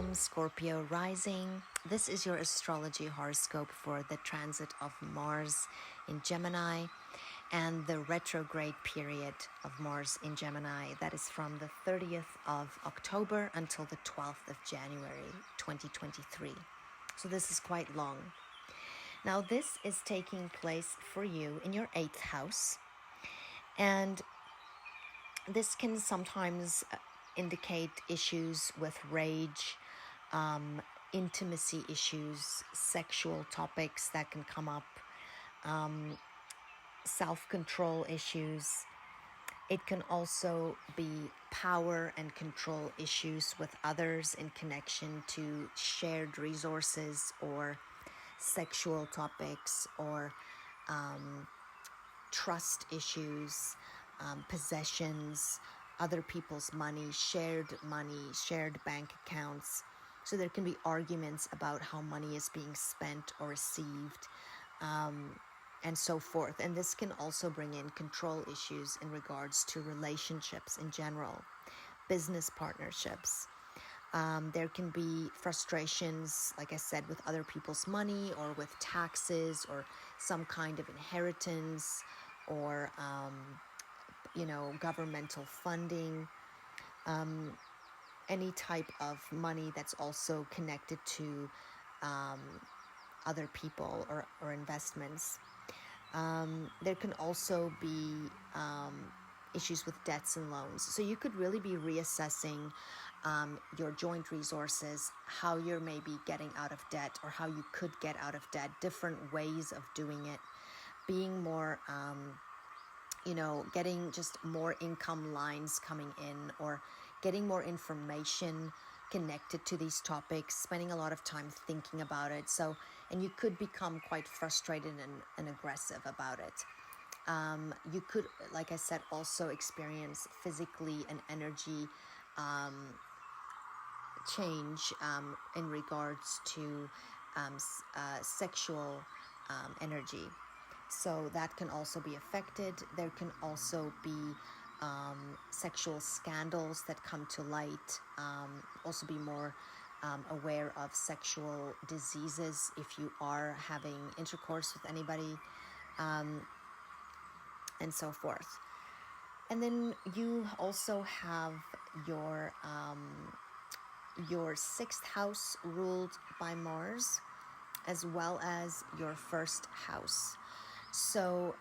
Welcome, Scorpio rising. This is your astrology horoscope for the transit of Mars in Gemini and the retrograde period of Mars in Gemini. That is from the 30th of October until the 12th of January 2023. So this is quite long. Now this is taking place for you in your 8th house, and this can sometimes indicate issues with rage, intimacy issues, sexual topics that can come up, self-control issues. It can also be power and control issues with others in connection to shared resources or sexual topics or trust issues, possessions, other people's money, shared bank accounts. So there can be arguments about how money is being spent or received, and so forth. And this can also bring in control issues in regards to relationships in general, business partnerships. There can be frustrations, like I said, with other people's money or with taxes or some kind of inheritance or governmental funding, any type of money that's also connected to other people or investments. There can also be issues with debts and loans. So you could really be reassessing your joint resources, how you're maybe getting out of debt or how you could get out of debt, different ways of doing it, being more getting just more income lines coming in or getting more information connected to these topics, spending a lot of time thinking about it. And you could become quite frustrated and aggressive about it. You could, like I said, also experience physically an energy change in regards to sexual energy. So that can also be affected. There can also be sexual scandals that come to light. Also be more aware of sexual diseases if you are having intercourse with anybody, and so forth. And then you also have your 6th house ruled by Mars, as well as your 1st house. So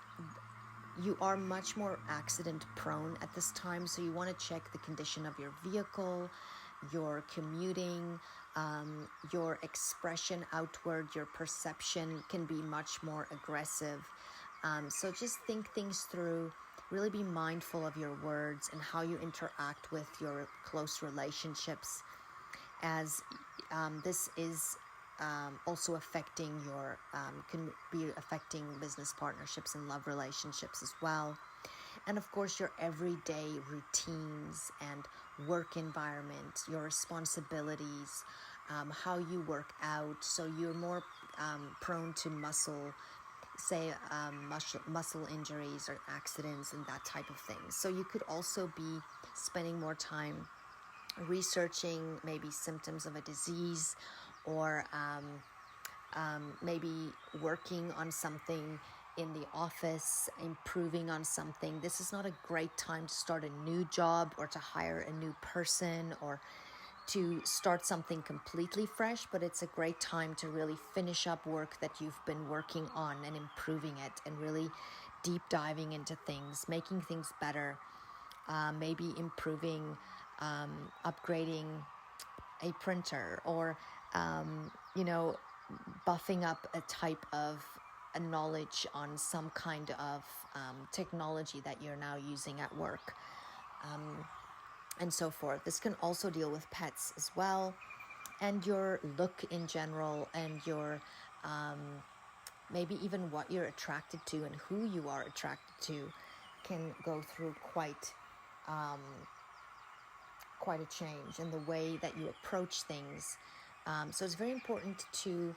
you are much more accident prone at this time. So you want to check the condition of your vehicle, your commuting, your expression outward, your perception can be much more aggressive. So just think things through, really be mindful of your words and how you interact with your close relationships, as this is also affecting your, can be affecting business partnerships and love relationships as well. And of course, your everyday routines and work environment, your responsibilities, how you work out. So you're more prone to muscle injuries or accidents and that type of thing. So you could also be spending more time researching maybe symptoms of a disease, or maybe working on something in the office, improving on something. This is not a great time to start a new job or to hire a new person or to start something completely fresh, but it's a great time to really finish up work that you've been working on and improving it and really deep diving into things, making things better, maybe improving, upgrading a printer, or buffing up a type of a knowledge on some kind of technology that you're now using at work, and so forth. This can also deal with pets as well, and your look in general, and your maybe even what you're attracted to and who you are attracted to can go through quite a change in the way that you approach things. So it's very important to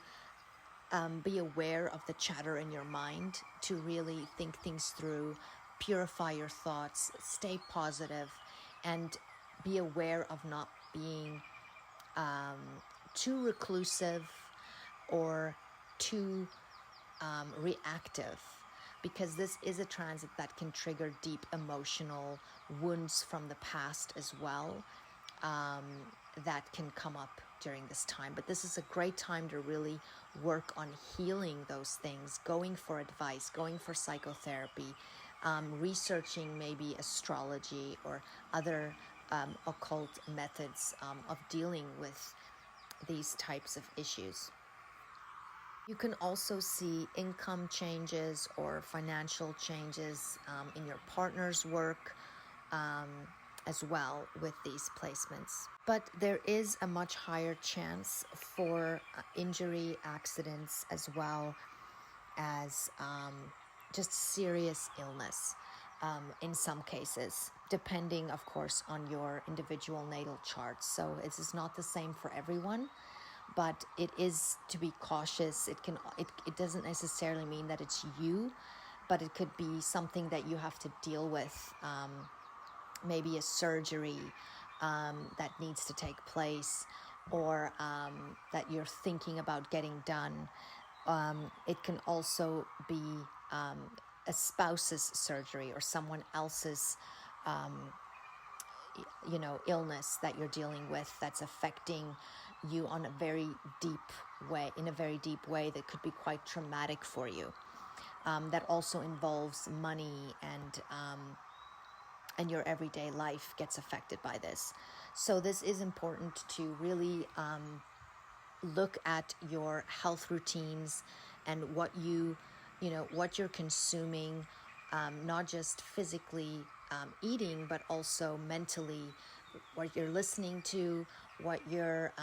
be aware of the chatter in your mind, to really think things through, purify your thoughts, stay positive, and be aware of not being too reclusive or too reactive, because this is a transit that can trigger deep emotional wounds from the past as well, that can come up during this time. But this is a great time to really work on healing those things, going for advice, going for psychotherapy, researching maybe astrology or other occult methods of dealing with these types of issues. You can also see income changes or financial changes in your partner's work as well with these placements. But there is a much higher chance for injury, accidents, as well as just serious illness in some cases, depending, of course, on your individual natal chart. So it is not the same for everyone, but it is to be cautious. It doesn't necessarily mean that it's you, but it could be something that you have to deal with, maybe a surgery that needs to take place, or that you're thinking about getting done. It can also be a spouse's surgery or someone else's illness that you're dealing with that's affecting you on a very deep way, that could be quite traumatic for you. That also involves money, and your everyday life gets affected by this. So this is important to really look at your health routines and what what you're consuming, not just physically eating, but also mentally, what you're listening to, what you're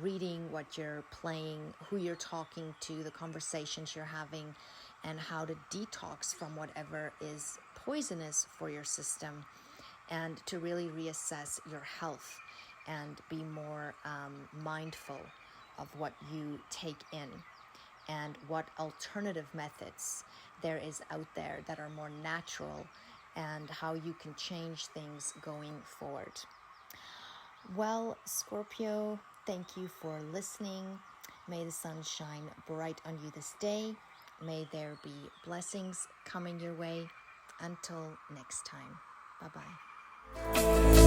reading, what you're playing, who you're talking to, the conversations you're having, and how to detox from whatever is poisonous for your system, and to really reassess your health and be more mindful of what you take in and what alternative methods there is out there that are more natural, and how you can change things going forward. Well, Scorpio, thank you for listening. May the sun shine bright on you this day. May there be blessings coming your way. Until next time, bye-bye.